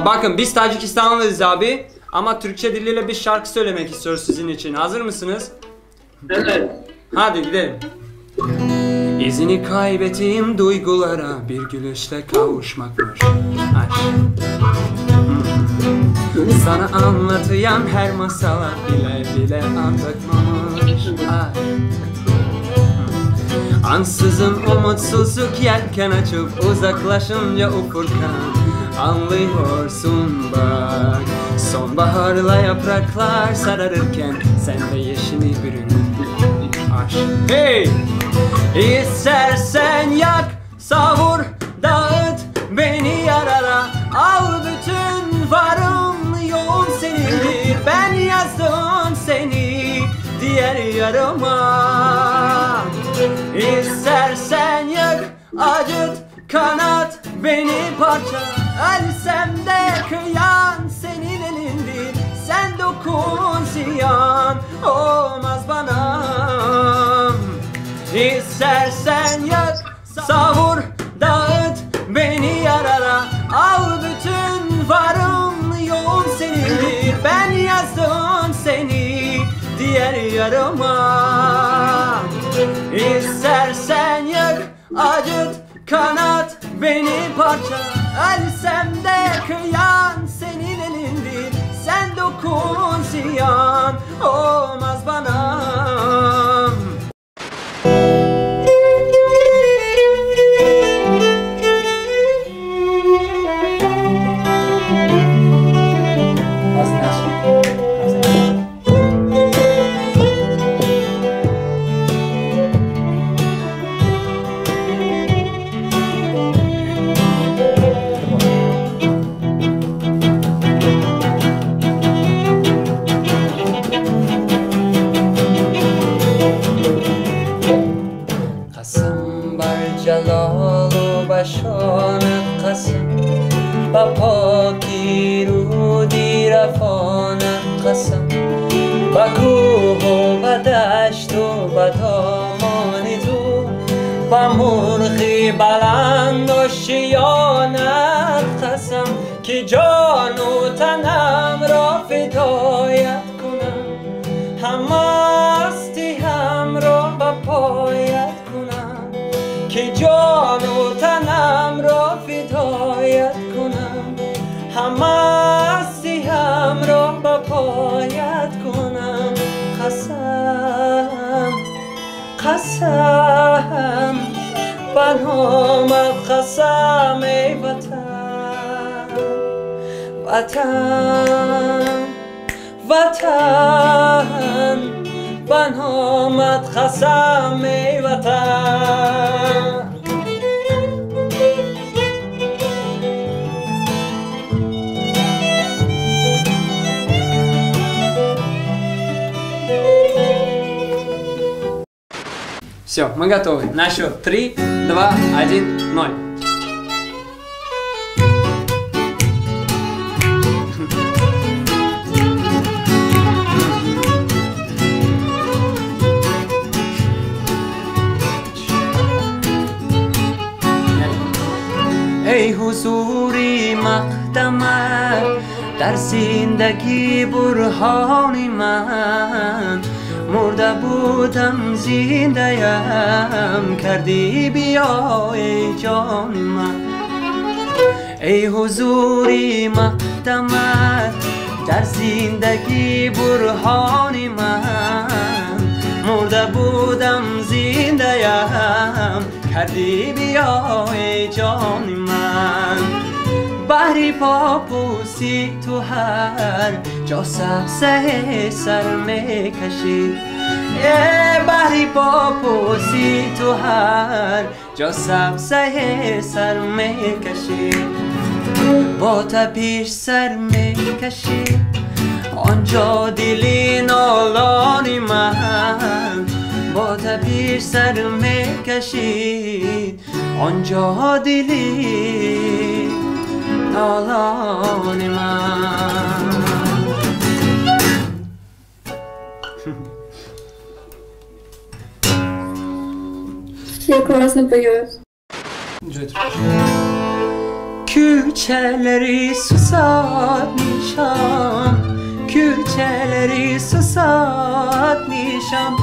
Bakın biz Tacikistanlıyız abi. Ama Türkçe diliyle bir şarkı söylemek istiyoruz sizin için. Hazır mısınız? Evet. Hadi gidelim. İzini kaybettiğim duygulara bir gülüşle kavuşmakmış aşk. Sana anlatıyan her masala bile bile anlatmamış aşk. Ansızın umutsuzluk yelken açıp uzaklaşınca ufurkan anlıyorsun bak. Sonbaharla yapraklar sararırken sen de yeşili bürünür aşk. Hey! İstersen yak, savur, dağıt beni yarara. Al bütün varım yoğun senindir. Ben yazdım seni diğer yarıma. İstersen yak, acıt, kanat beni parça. Ölsem de kıyan senin elindir. Sen dokun ziyan olmaz bana. İstersen yak, savur, dağıt beni yarara. Al bütün varım yoğun senindir. Ben yazdım seni diğer yarıma. İstersen yak, acıt, kanat beni parça. Ölsem de kıyan senin elindir. Sen dokun ziyan olmaz bana. جلال و شان قسم با پاکی رودی رفان قسم با کوه و با دشت و با دامان تو با مرغی بلند و شیانت قسم که جان و تنم را فدایت کنم هم مستی هم را با پایت کنم که جان و تنم را فدایت کنم هم مستی هم را با پایت کنم قسم قسم بنام قسم ای وطن وطن وطن بنامت قسم ای وطن Все, мы готовы. На счет 3, 2, 1, 0. ای حضوری مقدمت در زندگی برهانی من مرده بودم زنده‌ام کردی بیا ای جان من ای حضوری مقدمت در زندگی برهانی من مرده بودم زنده‌ام کردی بیا ای جان من بحری پاپوسی تو هر جا سبزه سر میکشی بحری پاپوسی تو هر جا سبزه سر میکشی با تپیش سر میکشی آنجا دلی نالانی من با تپیش سر میکشید آنجا دلی نالانی من Я классно поешь. Külçeleri susatmışam, külçeleri susatmışam.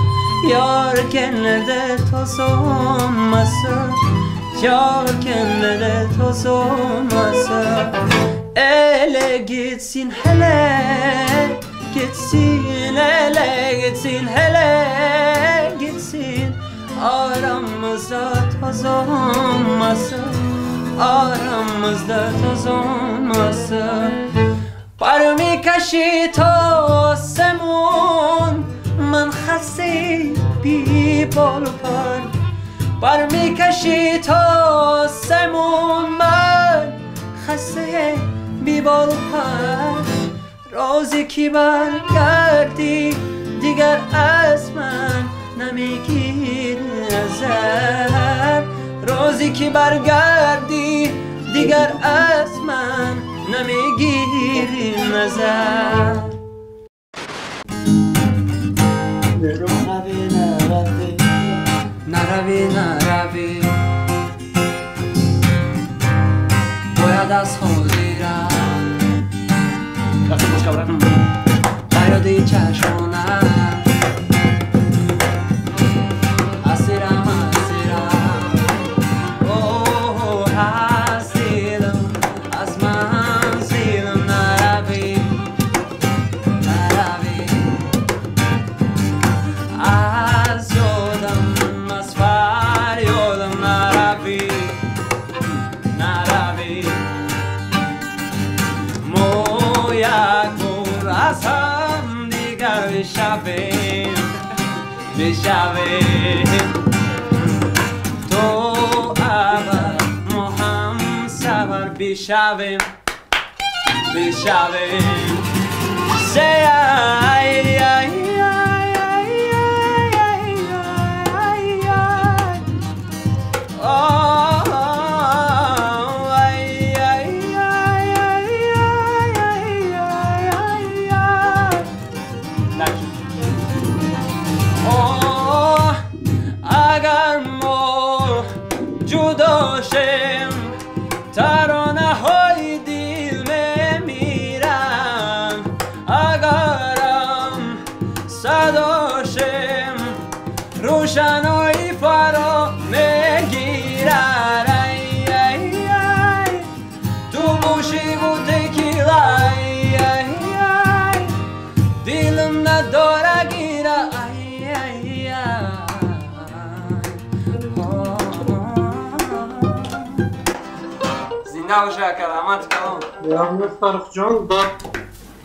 Yar genlerde toz olmasın, yar genlerde toz olmasın. Ele gitsin hele, gitsin hele, gitsin hele, gitsin. Aramızda toz olmasın, aramızda toz olmasın. برمی کشی تا سمون من خسته بی بال و پر برمی کشی تا سمون من خسته بی بال و پر روزی که برگردی دیگر از من نمیگیری نظر روزی که برگردی دیگر از من نمیگیری نظر نروی نروی باید از حاضرم بیادی چشمانم اسیرم اسیرم اوه هستیدم از منزلم نروی نروی از یادم از فریادم نروی نروی ما یک بار از هم دیگر بشویم بشویم تو ابد ما هم سفر بشویم بشویم Say اگر ما جدا شیم ترانه های دل میمیرن اگرم صدا شیم روشنایی فرا میگیرن تو بوشی بود تکیلای دلم نداره گیره نوشه کلامت کلام یعنی فرق جان با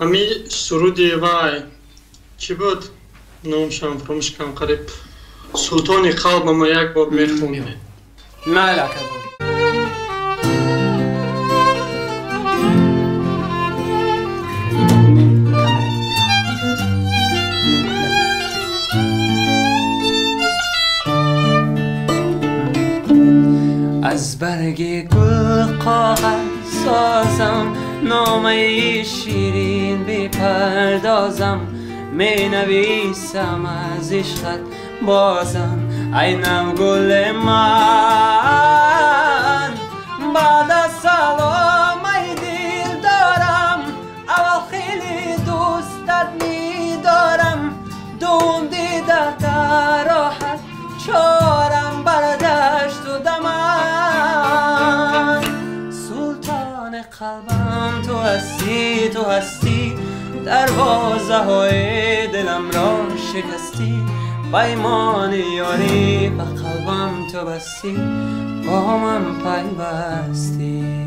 امی سرودی وای چی بود؟ نامشم فراموش کردم قریب سلطان قلب ما یک بار میخونیم نه علاقه بود از برگ گل کاغذ سازم نامه شیرین بپردازم می نویسم از عشقت بازم اینم گل من بعد از سلام ای دل دارم اول خیلی دوستت می دارم دوم دیدت راحت چارم بردشت و دمن سلطان قلبم تو هستی تو هستی دروازه های دلم را شکستی پیمان یاری به قلبم تو بستی با من پیوستی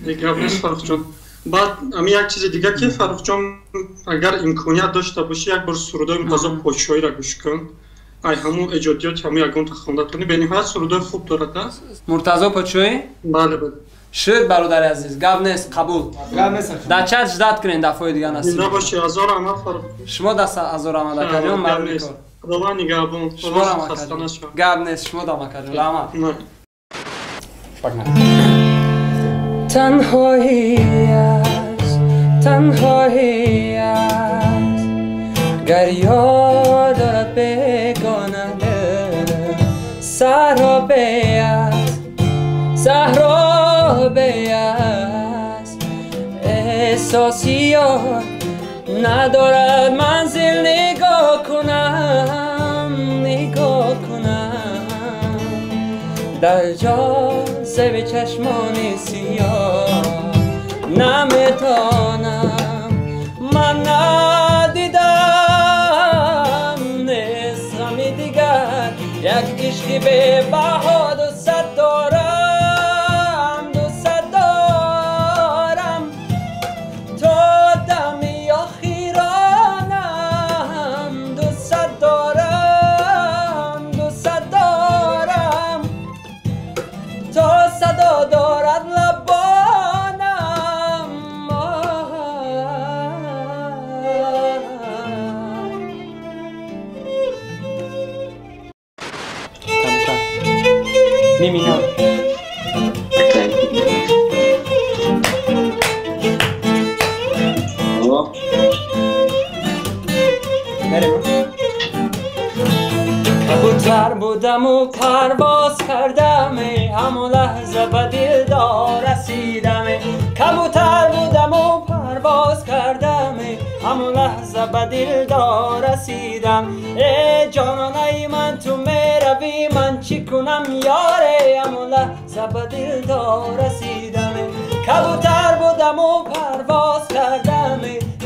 دیگه نیست فرق جان بعد امی یک چیز دیگه که فرق جان اگر امکانیت داشته باشی یک بار سرودای مرتضی پاچایی را گوش کن ای همون ایجادیات همون یکون تا خوانده کنی به نهایت سرودای خوب دارد است مرتضی پاچایی بله بله شد برادر عزیز گپ نیست قبول در چت جدت کنین دفعه دیگه نصیب زنده باشی هزار عمل فرق شما دست هزار آمده کردیم معلوم کار خدا نگهبان شما را ما خسته کردیم نشو گپ نیست شما دام کردیم رحمت نه تنهایی است تنهایی است گر یاد دارد بگانه دل سرابه است صحرا بیست احساسیات ندارد منزل نگاه کنم در جاذبه چشمان سیاه نمیتونم من ندیدم نیست غمی دیگر یک عشقی به بها دوست دارم تو دمی آخیرانم دوست دارم تا صدا دارد لبانم میمینا کبوتر بودم و پرواز کردم همون لحظه به دلدار رسیدم کبوتر بودم و پرواز کردم همون لحظه به دلدار رسیدم ای جانانه من تو میروی من چی کنم یاره همون لحظه به دلدار رسیدم کبوتر بودم و پرواز کردم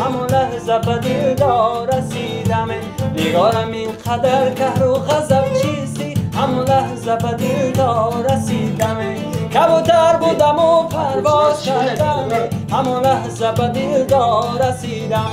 همون لحظه به دلدار رسیدم نگارم اینقدر قهر و غضب چیزی همون لحظه به دلدار رسیدم کبوتر بودم و پرواز کردم همون لحظه به دلدار رسیدم